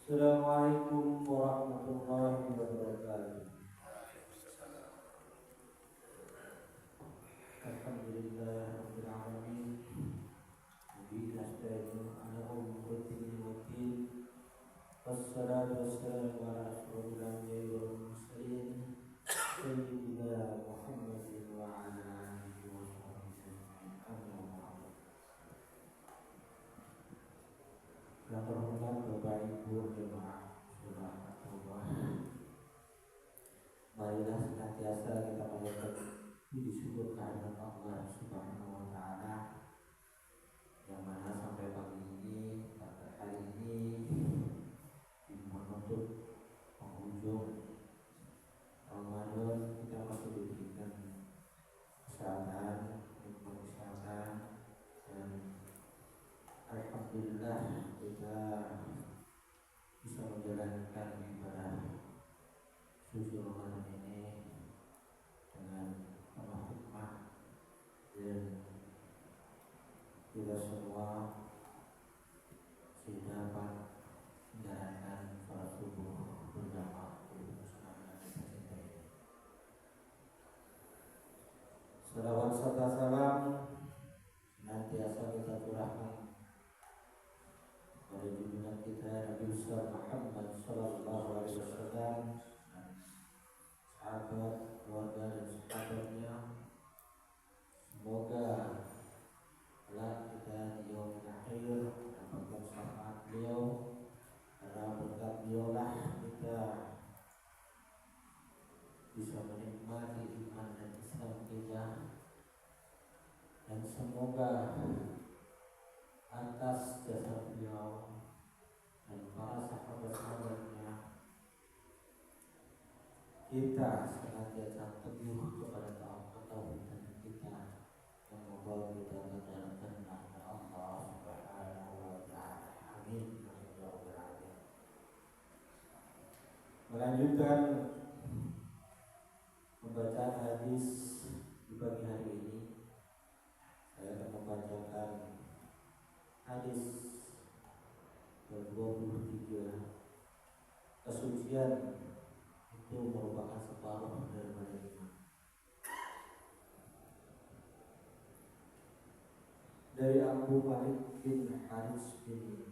Assalamualaikum warahmatullahi wabarakatuh. Alhamdulillahirabbil alamin. Bihi nasta'inu ala umuri dini waddin. Wassalatu wassalamu ala asyrofil anbiya'i wal mursalin sayyidina Muhammadin wa ala alihi wa sahbihi ajma'in. Amma ba'd. Yang terhormat Bapak Ibu jemaah saudara Allah, marilah senantiasa kita panjatkan puji syukur kehadirat Allah Subhanahu wa taala yang mana sampai pagi ini, pada hari ini di menutup penghujung Ramadan, kita masih diberikan kesehatan, nikmat kesehatan, dan alhamdulillah kita bisa menjalankan ibadah suci Ramadan ini dengan penuh hikmah, dan kita semua dapat menjalankan sholat subuh berjamaah di musola kita cintai. Salawat serta salam senantiasa kita curahkan pada junjungan kita Nabi besar Muhammad sallallahu alaihi wasallam, sahabat, keluarga dan sahabatnya. Semoga kelak kita di yaumil akhir mendapatkan syafaat beliau, karena berkat beliaulah kita bisa menikmati iman dan Islam kita. Dan semoga atas jasa beliau dan para sahabat-sahabatnya kita senantiasa teguh kepada tauhid kita yang membawa kita ke dalam jannah Allah Subhanahu wa taala. Amin. Melanjutkan pembacaan hadis di pagi hari ini, saya akan membacakan hadis ke-23. Kesucian itu merupakan separuh daripada iman. Dari Abu Malik bin Haris bin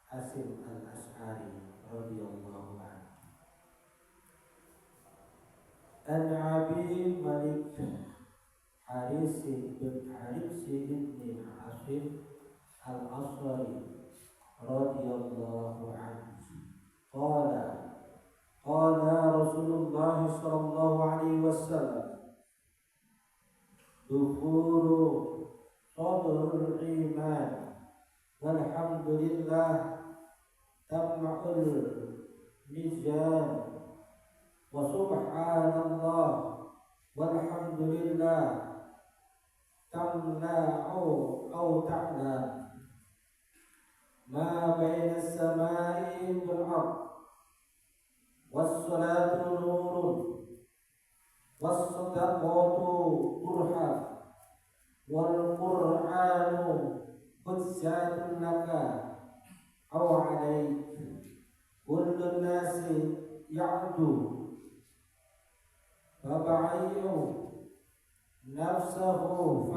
Hasim al-Ash'ari radhiyallahu anhu. An Abi Malik Haris bin Hasim al-Ash'ari radhiyallahu anhu qala Rasulullah sallallahu alaihi wasallam dukhulu sadrul iman walhamdulillah tam'ul mizan wa subhanallah walhamdulillah tamla'u aw ta'la ma baina as-sama'i wal ard was-salatu nurun was-sadaqatu burhan wal-qur'anu hujjatun laka aw 'alaik kullu nasi ya'du faba'i'u nafsahu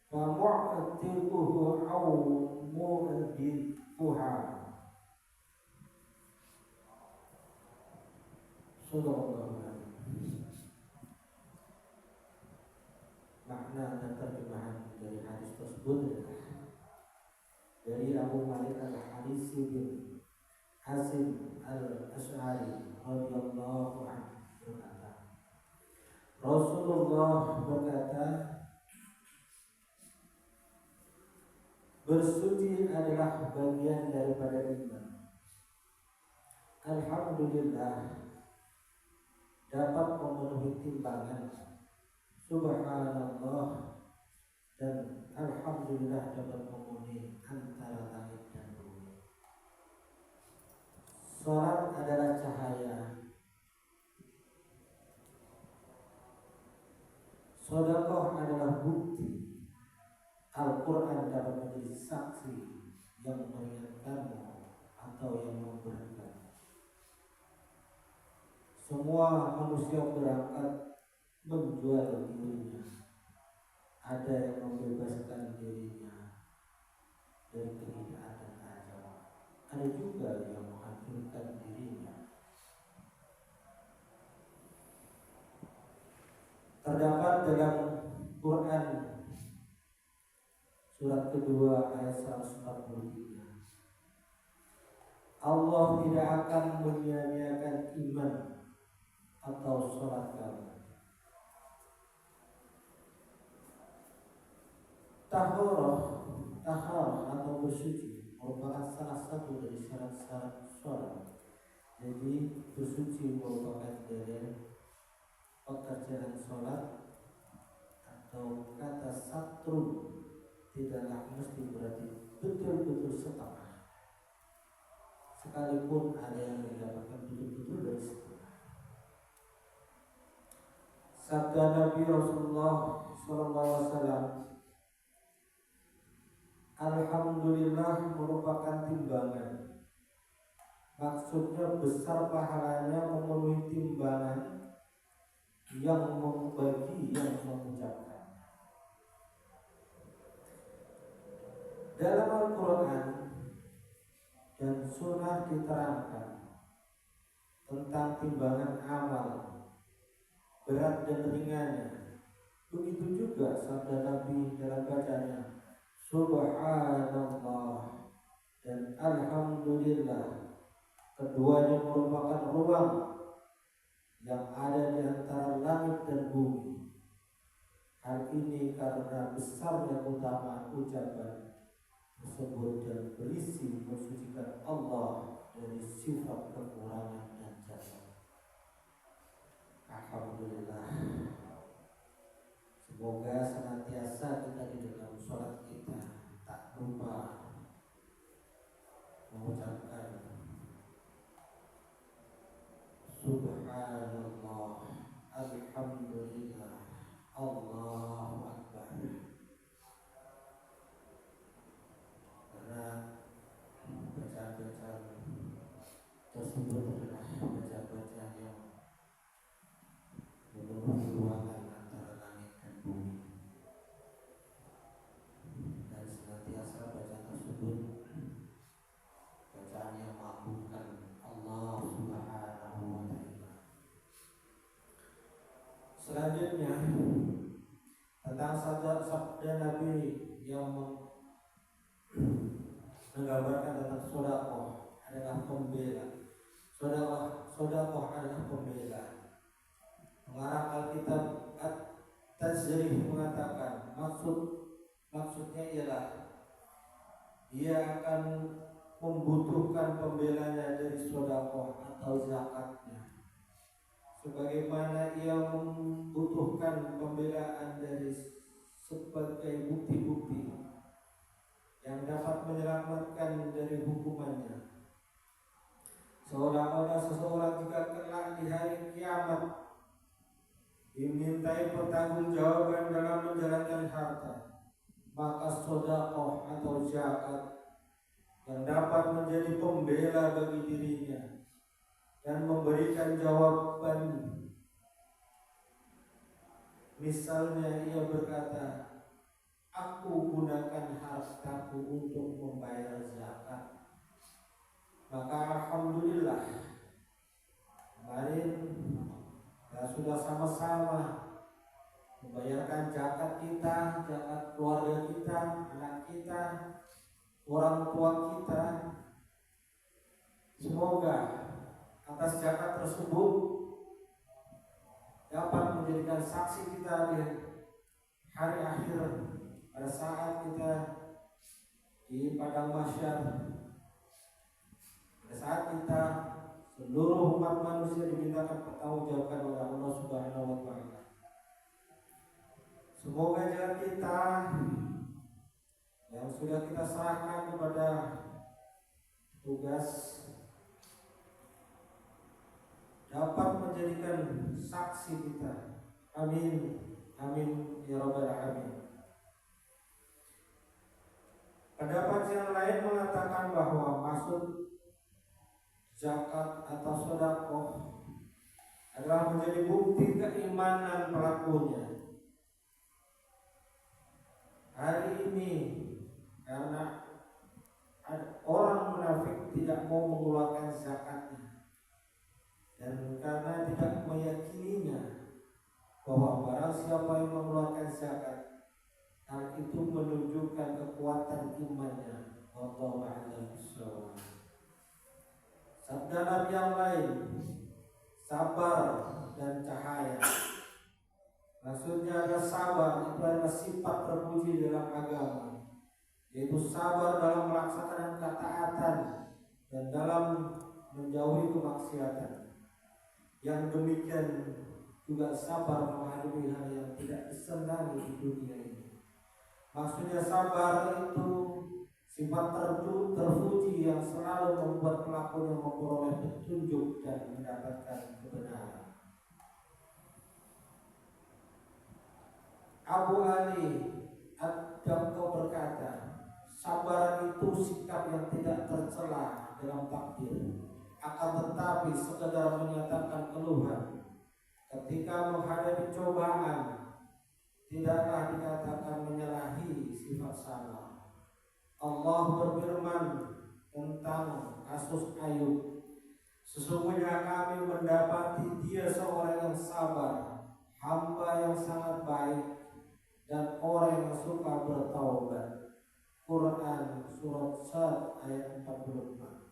famu'tiquhu aw mu'difuha. Makna dan terjemahan dari hadis tersebut dari Abu Malik al-Haris bin Hasim al-Ash'ari radhiyallahu anhu berkata, Rasulullah berkata, bersuci adalah bagian daripada iman. Alhamdulillah dapat memenuhi timbangan, subhanallah, dan alhamdulillah dapat memenuhi antara langit dan bumi. Salat adalah cahaya, sedekah adalah bukti, Al-Quran dapat menjadi saksi yang meringankanmu atau yang memberatkan. Semua manusia berangkat menjual dirinya. Ada yang membebaskan dirinya dari kehinaan dan ajam. Ada juga yang menghancurkan dirinya. Terdapat dalam Quran surat kedua ayat 143. Allah tidak akan menyia-nyiakan iman atau sholat kamu. Tahorah atau bersuci merupakan salah satu dari syarat-syarat sholat. Jadi bersuci merupakan dari pekerjaan sholat, atau kata satrun tidaklah mesti berarti betul-betul setengah, sekalipun ada yang didapatkan betul-betul dari setengah. Sabda Nabi Rasulullah SAW, Alhamdulillah merupakan timbangan. Maksudnya besar pahalanya memenuhi timbangan yang membagi yang mengucapkan. Dalam Al-Quran dan Sunnah diterangkan tentang timbangan amal, berat dan ringannya. Begitu juga sabda Nabi dalam bacanya Subhanallah dan Alhamdulillah. Keduanya merupakan ruang yang ada di antara langit dan bumi. Hal ini karena besarnya keutamaan ucapan tersebut dan berisi mensucikan Allah dari sifat kekurangan dan cacat. Alhamdulillah. Semoga senantiasa kita di dalam sholat kita tak lupa mengucapkan Subhanallah, Alhamdulillah, Allahu Akbar. Karena bacaan-bacaan tersebut adalah bacaan-bacaan yang memenuhi ruangan antara langit dan bumi. Dan senantiasa bacaan tersebut bacaan yang mengagungkan Allah Subhanahu wa Ta'ala. Selanjutnya tentang sabda Nabi yang menggambarkan tentang sedekah adalah pembela. Sedekah adalah pembela. Pengarang Alkitab At-Tazrih mengatakan maksudnya ialah dia akan membutuhkan pembelanya dari sedekah atau zakatnya, sebagaimana ia membutuhkan pembelaan dari sebagai bukti-bukti yang dapat menyelamatkan dari hukumannya. Seolah-olah seseorang jika kelak di hari kiamat dimintai pertanggungjawaban dalam menjalankan harta, maka sedekah atau zakat yang dapat menjadi pembela bagi dirinya dan memberikan jawaban. Misalnya ia berkata, aku gunakan hartaku untuk membayar zakat, maka alhamdulillah kemarin kita sudah sama-sama membayarkan zakat kita, zakat keluarga kita, anak kita, orang tua kita. Semoga atas zakat tersebut dapat menjadikan saksi kita di hari akhir, pada saat kita di padang mahsyar, pada saat kita seluruh umat manusia dimintakan pertanggungjawaban oleh Allah Subhanahu wa Ta'ala. Semoga jalan kita yang sudah kita serahkan kepada tugas dapat menjadikan saksi kita. Amin, amin ya rabbal alamin. Pendapat yang lain mengatakan bahwa maksud zakat atau sedekah adalah menjadi bukti keimanan pelakunya. Hari ini karena orang munafik tidak mau mengeluarkan zakatnya dan karena tidak meyakininya bahwa barang siapa yang mengeluarkan zakat, hal itu menunjukkan kekuatan imannya. Wallahu a'lam bishawab. Sabda Nabi yang lain, sabar dan cahaya. Maksudnya ada sabar itu adalah sifat terpuji dalam agama, yaitu sabar dalam melaksanakan ketaatan dan dalam menjauhi kemaksiatan. Yang demikian juga sabar menghadapi hal yang tidak disenangi di dunia ini. Maksudnya sabar itu sifat terpuji yang selalu membuat pelakunya memperoleh petunjuk dan mendapatkan kebenaran. Abu Ali Ad-Damqo berkata, sabar itu sikap yang tidak tercela dalam takdir, akan tetapi sekedar menyatakan keluhan ketika menghadapi cobaan, tidaklah dikatakan menyalahi sifat sabar. Allah berfirman tentang kasus Ayub, sesungguhnya kami mendapati dia seorang yang sabar, hamba yang sangat baik dan orang yang suka bertaubat. Quran surat Sad ayat 44.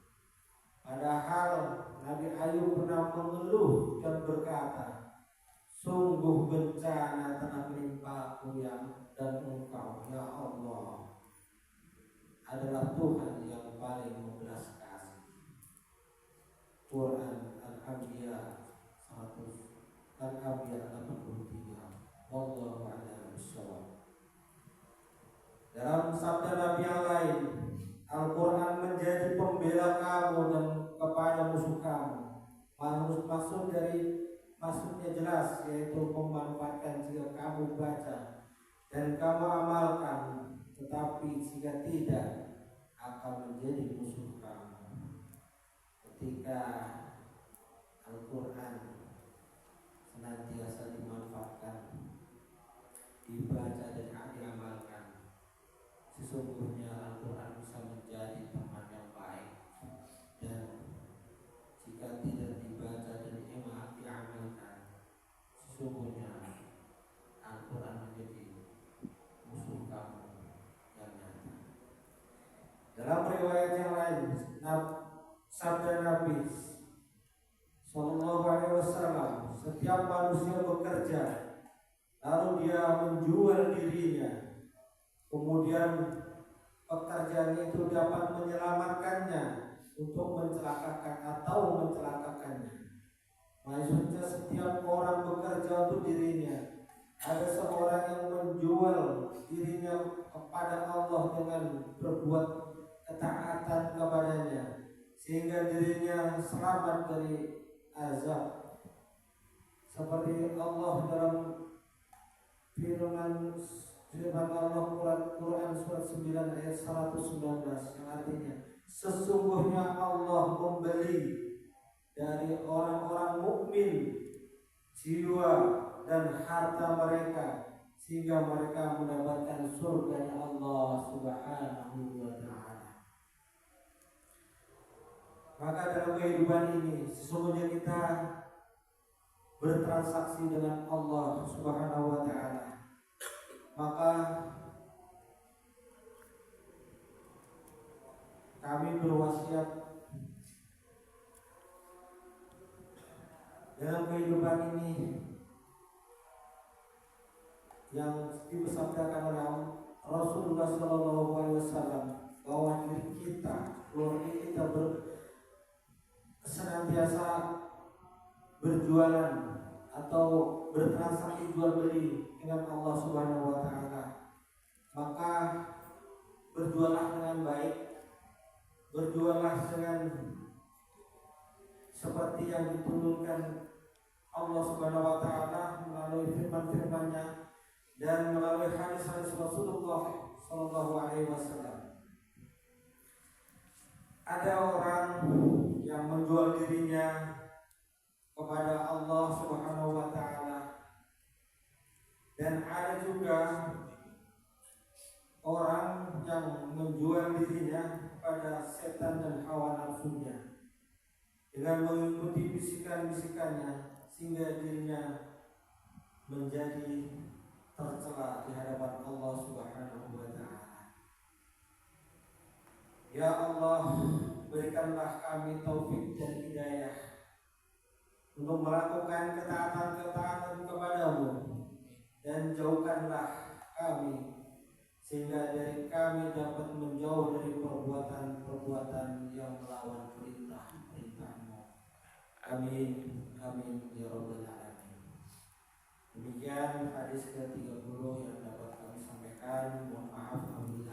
Padahal Nabi Ayub pernah mengeluh dan berkata, sungguh bencana telah menimpaku dan Engkau ya Allah adalah Tuhan yang paling membelas kasih. Quran Al-Anbiya 83. Wallahu a'lam bishawab. Dalam sabda Nabi yang lain, Al-Quran menjadi pembela kamu dan kepada musuh kamu. Maksudnya jelas, yaitu memanfaatkan jika kamu baca dan kamu amalkan, tetapi jika tidak akan menjadi musuh kamu. Ketika Al-Quran senantiasa dimanfaatkan, dibaca dan diamalkan, sesungguhnya Al-Quran bisa menjadi teman yang baik. Dan jika tidak dibaca dan diamalkan, sesungguhnya Al-Quran menjadi musuh kamu yang nyata. Dalam riwayat yang lain, sabda Nabi Sallallahu Alaihi Wasallam, setiap manusia bekerja lalu dia menjual dirinya, kemudian pekerjaan itu dapat menyelamatkannya untuk mencelakakan atau mencelakakannya. Maksudnya setiap orang bekerja untuk dirinya. Ada seorang yang menjual dirinya kepada Allah dengan berbuat ketaatan kepadanya, sehingga dirinya selamat dari azab. Seperti Allah dalam firman Allah Quran surat 9 ayat 119 yang artinya, sesungguhnya Allah membeli dari orang-orang mukmin jiwa dan harta mereka sehingga mereka mendapatkan surganya Allah Subhanahu wa ta'ala. Maka dalam kehidupan ini sesungguhnya kita bertransaksi dengan Allah Subhanahu wa ta'ala. Maka kami berwasiat dalam kehidupan ini yang disabdakan oleh Rasulullah SAW bahwa diri kita, keluarga kita senantiasa berjualan atau bertransaksi jual beli dengan Allah Subhanahu wa ta'ala. Maka berjualah dengan baik, berjualah dengan seperti yang diturunkan Allah Subhanahu wa ta'ala melalui firman-firman-Nya dan melalui hadis-hadis Rasulullah sallallahu alaihi wasallam. Ada orang yang menjual dirinya kepada Allah Subhanahu wa taala. Dan ada juga orang yang menjual dirinya kepada setan dan hawa nafsunya dengan mengikuti bisikan-bisikannya sehingga dirinya menjadi tercela di hadapan Allah Subhanahu wa taala. Ya Allah, berikanlah kami taufik dan hidayah untuk melakukan ketaatan-ketaatan kepadamu, dan jauhkanlah kami sehingga dari kami dapat menjauh dari perbuatan-perbuatan yang melawan perintah-perintahmu. Amin, amin ya rabbal alamin. Demikian hadis ke-30 yang dapat kami sampaikan. Mohon maaf apabila